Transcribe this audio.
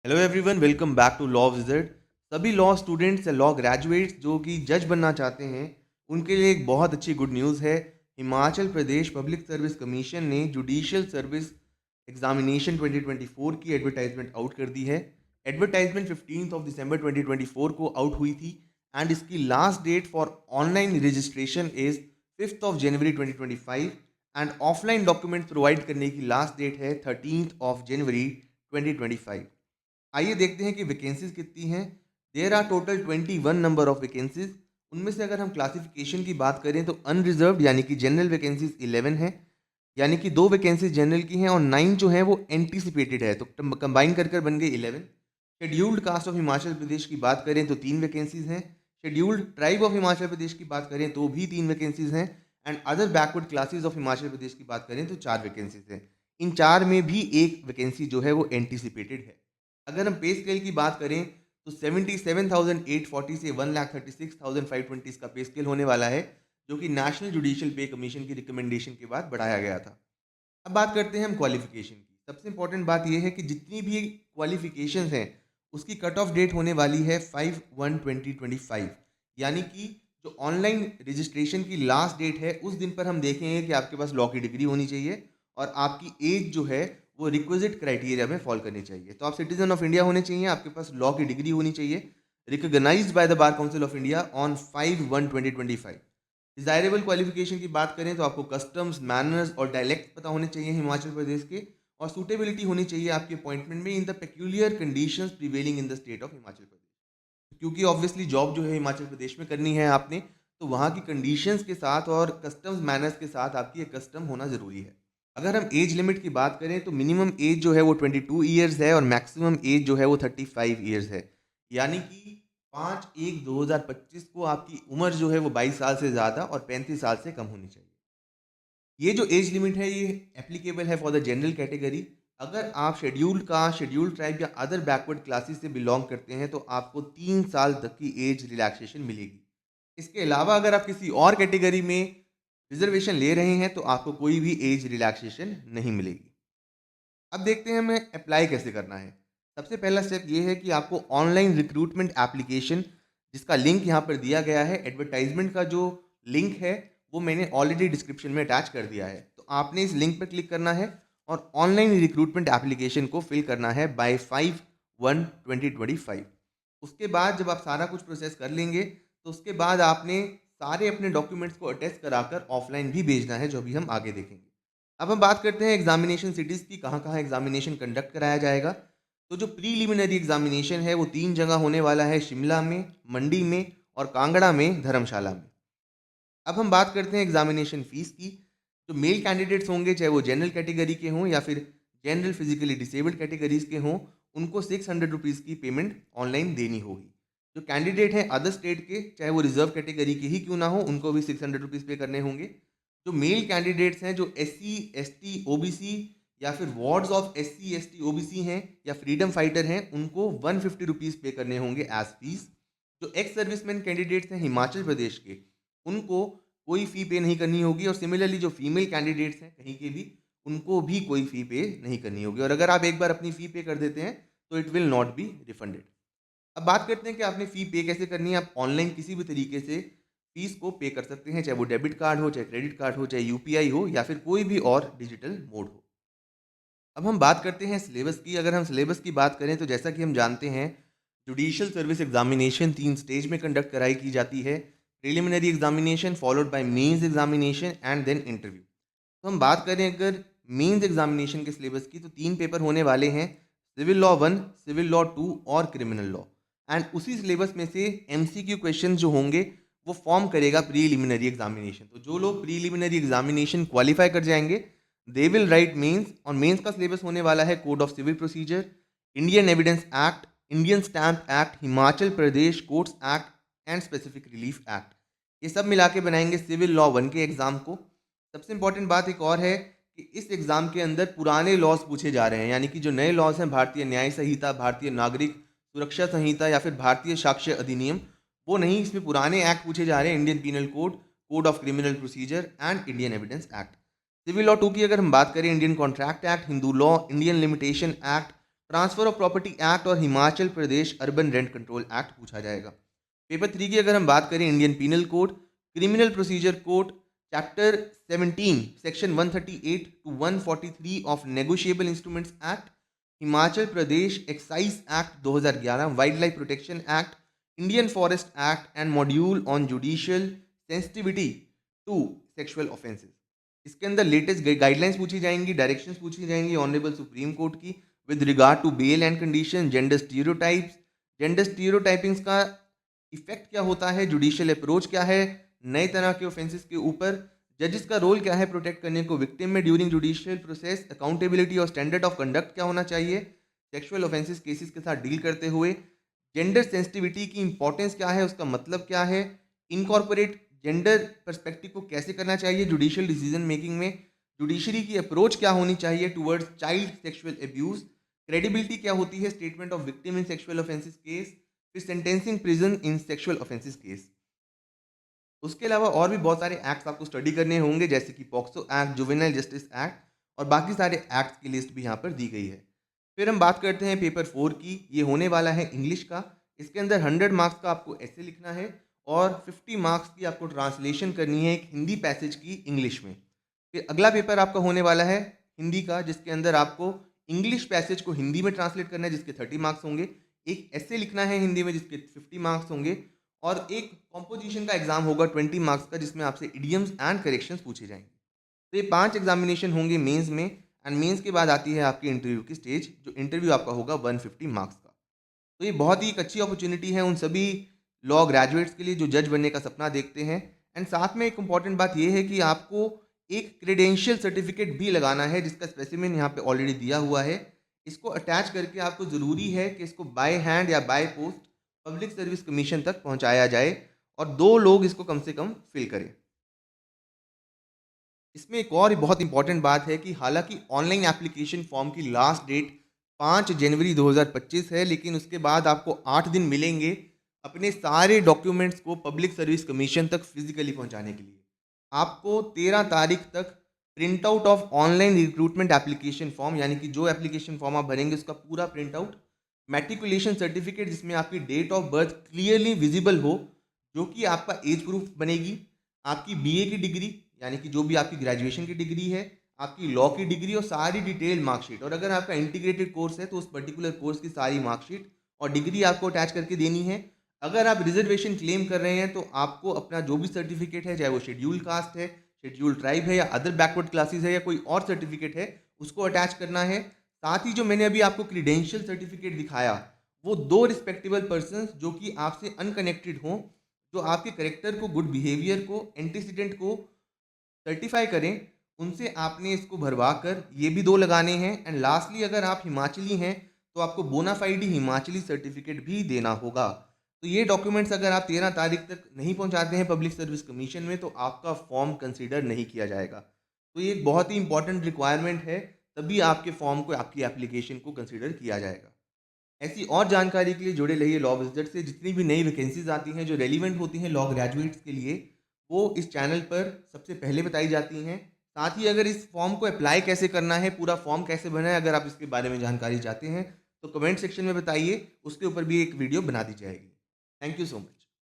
Hello everyone, welcome back to law visit. सभी law students या law graduates जो कि जज बनना चाहते हैं, उनके लिए एक बहुत अच्छी गुड न्यूज़ है। Himachal Pradesh public service commission ने जुडिशियल सर्विस एग्जामिनेशन 2024 की एडवर्टाइजमेंट आउट कर दी है। एडवर्टाइजमेंट 15 ऑफ दिसंबर 2024 को आउट हुई थी एंड इसकी last date for online registration is 5 of January 2025 and offline document provide करने की लास्ट डेट है 13 ऑफ जनवरी 2025। आइए देखते हैं कि वैकेंसीज कितनी हैं। There are total 21 number of vacancies. उनमें से अगर हम क्लासिफिकेशन की बात करें तो अनरिजर्व्ड यानी कि जनरल वैकेंसीज 11 है, यानी कि 2 वैकेंसीज जनरल की हैं और 9 जो है वो एंटीसिपेटेड है, तो कंबाइन कर बन गए 11। Scheduled caste of Himachal Pradesh की बात करें तो 3 वैकेंसीज हैं। Scheduled tribe of Himachal Pradesh की बात करें तो भी 3 वैकेंसीज हैं and other backward classes of Himachal Pradesh की बात करें तो 4 वैकेंसीज हैं। इन 4 में भी एक वैकेंसी जो है वो एंटीसिपेटेड है। अगर हम पे स्केल की बात करें तो 77,840 से 1,36,520 इसका पे स्केल होने वाला है, जो कि नेशनल जुडिशियल पे कमीशन की रिकमेंडेशन के बाद बढ़ाया गया था। अब बात करते हैं हम क्वालिफिकेशन की। सबसे इंपॉर्टेंट बात यह है कि जितनी भी क्वालिफिकेशंस हैं उसकी कट ऑफ डेट होने वाली है 5/1/2025, यानी कि जो ऑनलाइन रजिस्ट्रेशन की लास्ट डेट है उस दिन पर हम देखेंगे कि आपके पास लॉ की डिग्री होनी चाहिए और आपकी एज जो है वो रिक्विजिट क्राइटेरिया में फॉल करनी चाहिए। तो आप सिटीजन ऑफ इंडिया होने चाहिए, आपके पास लॉ की डिग्री होनी चाहिए, recognised by the Bar Council of India on 5/1/2025। Desirable qualification की बात करें तो आपको कस्टम्स, मैनर्स और डायलेक्ट पता होने चाहिए हिमाचल प्रदेश के, और सूटेबिलिटी होनी चाहिए आपके अपॉइंटमेंट में in the peculiar conditions prevailing in the state of Himachal Pradesh. क्योंकि ऑब्वियसली जॉब जो है हिमाचल प्रदेश में करनी है आपने, तो वहाँ की कंडीशंस के साथ और कस्टम्स मैनर्स के साथ आपकी एक कस्टम होना ज़रूरी है। अगर हम एज लिमिट की बात करें तो मिनिमम एज जो है वो 22 ईयर्स है और मैक्सिमम एज जो है वो 35 ईयर्स है, यानी कि 5/1/2025 को आपकी उम्र जो है वो 22 साल से ज़्यादा और 35 साल से कम होनी चाहिए। ये जो एज लिमिट है ये एप्लीकेबल है फॉर द जनरल कैटेगरी। अगर आप शेड्यूल्ड कास्ट, शेड्यूल्ड ट्राइब या अदर बैकवर्ड क्लासेस से बिलोंग करते हैं तो आपको 3 साल तक की एज रिलैक्सेशन मिलेगी। इसके अलावा अगर आप किसी और कैटेगरी में रिजर्वेशन ले रहे हैं तो आपको कोई भी एज रिलैक्सेशन नहीं मिलेगी। अब देखते हैं हमें अप्लाई कैसे करना है। सबसे पहला स्टेप ये है कि आपको ऑनलाइन रिक्रूटमेंट एप्लीकेशन, जिसका लिंक यहाँ पर दिया गया है, एडवर्टाइजमेंट का जो लिंक है वो मैंने ऑलरेडी डिस्क्रिप्शन में अटैच कर दिया है, तो आपने इस लिंक पर क्लिक करना है और ऑनलाइन रिक्रूटमेंट एप्लीकेशन को फिल करना है बाय 5/1/2025। उसके बाद जब आप सारा कुछ प्रोसेस कर लेंगे तो उसके बाद आपने सारे अपने डॉक्यूमेंट्स को अटैच कराकर ऑफलाइन भी भेजना है, जो भी हम आगे देखेंगे। अब हम बात करते हैं एग्जामिनेशन सिटीज़ की, कहाँ कहाँ एग्जामिनेशन कंडक्ट कराया जाएगा। तो जो प्रीलिमिनरी एग्जामिनेशन है वो 3 जगह होने वाला है, शिमला में, मंडी में और कांगड़ा में, धर्मशाला में। अब हम बात करते हैं एग्जामिनेशन फ़ीस की। जो मेल कैंडिडेट्स होंगे, चाहे वो जनरल कैटेगरी के हों या फिर जनरल फिजिकली डिसेबल्ड कैटेगरीज के हों, उनको 600 रुपीज़ की पेमेंट ऑनलाइन देनी होगी। जो कैंडिडेट हैं अदर स्टेट के, चाहे वो रिजर्व कैटेगरी के ही क्यों ना हो, उनको भी 600 रुपीज़ पे करने होंगे। जो मेल कैंडिडेट्स हैं, जो SC ST OBC या फिर wards of SC ST OBC हैं या फ्रीडम फाइटर हैं, उनको 150 रुपीज़ पे करने होंगे एज फीस। जो एक्स सर्विसमैन कैंडिडेट्स हैं हिमाचल प्रदेश के, उनको कोई फ़ी पे नहीं करनी होगी और सिमिलरली जो फीमेल कैंडिडेट्स हैं कहीं के भी, उनको भी कोई फ़ी पे नहीं करनी होगी, और अगर आप एक बार अपनी फ़ी पे कर देते हैं तो it will not be refunded. अब बात करते हैं कि आपने फ़ी पे कैसे करनी है। आप ऑनलाइन किसी भी तरीके से फ़ीस को पे कर सकते हैं, चाहे वो डेबिट कार्ड हो, चाहे क्रेडिट कार्ड हो, चाहे UPI हो या फिर कोई भी और डिजिटल मोड हो। अब हम बात करते हैं सिलेबस की। अगर हम सिलेबस की बात करें तो जैसा कि हम जानते हैं, जुडिशियल सर्विस एग्जामिनेशन 3 स्टेज में कंडक्ट कराई की जाती है। Preliminary examination followed by mains examination and then interview. तो हम बात करें अगर मेंस एग्जामिनेशन के सिलेबस की, तो 3 पेपर होने वाले हैं, सिविल लॉ 1, सिविल लॉ 2 और क्रिमिनल लॉ। एंड उसी सिलेबस में से MCQ क्वेश्चन जो होंगे वो फॉर्म करेगा प्रीलिमिनरी एग्जामिनेशन। तो जो लोग प्रीलिमिनरी एग्जामिनेशन क्वालिफाई कर जाएंगे, दे विल राइट मेंस। और मेंस का सिलेबस होने वाला है code of civil procedure, Indian evidence act, Indian stamp act, Himachal Pradesh courts act and specific relief act. ये सब मिला के बनाएंगे सिविल लॉ 1 के एग्जाम को। सबसे इंपॉर्टेंट बात एक और है कि इस एग्जाम के अंदर पुराने लॉज पूछे जा रहे हैं, यानी कि जो नए लॉज हैं, भारतीय न्याय संहिता, भारतीय नागरिक सुरक्षा संहिता या फिर भारतीय साक्ष्य अधिनियम, वो नहीं, इसमें पुराने एक्ट पूछे जा रहे हैं, Indian penal code, code of criminal procedure and Indian evidence act. Civil law 2 की अगर हम बात करें, Indian contract act, Hindu law, Indian limitation act, transfer of property act और Himachal Pradesh urban rent control act पूछा जाएगा। पेपर 3 की अगर हम बात करें, Indian penal code, criminal procedure code, chapter 17 सेक्शन 138 to 143 of negotiable instruments act, Himachal Pradesh excise act 2011, wild life protection act, Indian forest act and module on judicial sensitivity to sexual offences. इसके अंदर लेटेस्ट गाइडलाइंस पूछी जाएंगी, directions पूछी जाएंगी honourable supreme court की with regard to bail and condition, gender stereotypings का effect क्या होता है, जुडिशियल अप्रोच क्या है नए तरह के ऑफेंसेस के ऊपर, जजेस का रोल क्या है प्रोटेक्ट करने को विक्टिम में ड्यूरिंग जुडिशियल प्रोसेस, अकाउंटेबिलिटी और स्टैंडर्ड ऑफ कंडक्ट क्या होना चाहिए सेक्सुअल ऑफेंसेस केसेस के साथ डील करते हुए, जेंडर सेंसिटिविटी की इंपॉर्टेंस क्या है, उसका मतलब क्या है, इनकॉर्पोरेट जेंडर पर्सपेक्टिव को कैसे करना चाहिए जुडिशियल डिसीजन मेकिंग में, जुडिशरी की अप्रोच क्या होनी चाहिए towards child sexual abuse, credibility क्या होती है statement of victim in sexual offences case, फिर sentencing prison in sexual offences case. उसके अलावा और भी बहुत सारे एक्ट्स आपको स्टडी करने होंगे, जैसे कि POCSO act, juvenile justice act और बाकी सारे एक्ट्स की लिस्ट भी यहाँ पर दी गई है। फिर हम बात करते हैं पेपर 4 की। ये होने वाला है इंग्लिश का। इसके अंदर 100 मार्क्स का आपको ऐसे लिखना है और 50 मार्क्स की आपको ट्रांसलेशन करनी है एक हिंदी पैसेज की इंग्लिश में। फिर अगला पेपर आपका होने वाला है हिंदी का, जिसके अंदर आपको इंग्लिश पैसेज को हिंदी में ट्रांसलेट करना है, जिसके 30 मार्क्स होंगे। एक ऐसे लिखना है हिंदी में, जिसके 50 मार्क्स होंगे। और एक कॉम्पोजिशन का एग्जाम होगा 20 मार्क्स का, जिसमें आपसे इडियम्स एंड करेक्शंस पूछे जाएंगे। तो ये 5 एग्जामिनेशन होंगे मेंस में, एंड मेंस के बाद आती है आपकी इंटरव्यू की स्टेज, जो इंटरव्यू आपका होगा 150 मार्क्स का। तो ये बहुत ही एक अच्छी अपॉर्चुनिटी है उन सभी लॉ ग्रेजुएट्स के लिए जो जज बनने का सपना देखते हैं। एंड साथ में एक इंपॉर्टेंट बात ये है कि आपको एक क्रेडेंशियल सर्टिफिकेट भी लगाना है, जिसका स्पेसिमेन यहाँ पे ऑलरेडी दिया हुआ है। इसको अटैच करके आपको ज़रूरी है कि इसको बाय हैंड या by post public service commission तक पहुँचाया जाए और 2 लोग इसको कम से कम फिल करें। इसमें एक और बहुत इंपॉर्टेंट बात है कि हालांकि ऑनलाइन एप्लीकेशन फॉर्म की लास्ट डेट 5 जनवरी 2025 है, लेकिन उसके बाद आपको 8 दिन मिलेंगे अपने सारे डॉक्यूमेंट्स को पब्लिक सर्विस कमीशन तक फिजिकली पहुंचाने के लिए। आपको 13 तारीख तक print out of online recruitment application form, यानी कि जो एप्लीकेशन फॉर्म आप भरेंगे उसका पूरा प्रिंट आउट, मैट्रिकुलेशन सर्टिफिकेट जिसमें आपकी date of birth clearly visible हो, जो कि आपका एज प्रूफ बनेगी, आपकी बीए की डिग्री यानी कि जो भी आपकी ग्रेजुएशन की डिग्री है, आपकी लॉ की डिग्री और सारी डिटेल मार्कशीट, और अगर आपका इंटीग्रेटेड कोर्स है तो उस पर्टिकुलर कोर्स की सारी मार्कशीट और डिग्री आपको अटैच करके देनी है। अगर आप रिजर्वेशन क्लेम कर रहे हैं तो आपको अपना जो भी सर्टिफिकेट है, चाहे वो शेड्यूल कास्ट है, शेड्यूल ट्राइब है या अदर बैकवर्ड क्लासेस है या कोई और सर्टिफिकेट है, उसको अटैच करना है। साथ ही जो मैंने अभी आपको क्रीडेंशियल सर्टिफिकेट दिखाया, वो 2 रिस्पेक्टेबल पर्सन जो कि आपसे अनकनेक्टेड हों, जो आपके करेक्टर को, गुड बिहेवियर को, एंटीसीडेंट को सर्टिफाई करें, उनसे आपने इसको भरवा कर ये भी 2 लगाने हैं। एंड लास्टली अगर आप हिमाचली हैं तो आपको बोनाफाइडी हिमाचली सर्टिफिकेट भी देना होगा। तो ये डॉक्यूमेंट्स अगर आप 13 तारीख तक नहीं पहुंचाते हैं पब्लिक सर्विस कमीशन में, तो आपका फॉर्म कंसीडर नहीं किया जाएगा। तो ये एक बहुत ही इंपॉर्टेंट रिक्वायरमेंट है, तभी आपके फॉर्म को, आपकी एप्लीकेशन को कंसीडर किया जाएगा। ऐसी और जानकारी के लिए जुड़े रहिए लॉ विज़िट से। जितनी भी नई वैकेंसीज आती हैं जो रेलिवेंट होती हैं लॉ ग्रेजुएट्स के लिए, वो इस चैनल पर सबसे पहले बताई जाती हैं। साथ ही अगर इस फॉर्म को अप्लाई कैसे करना है, पूरा फॉर्म कैसे भरना है, अगर आप इसके बारे में जानकारी चाहते हैं तो कमेंट सेक्शन में बताइए, उसके ऊपर भी एक वीडियो बना दी जाएगी। Thank you so much.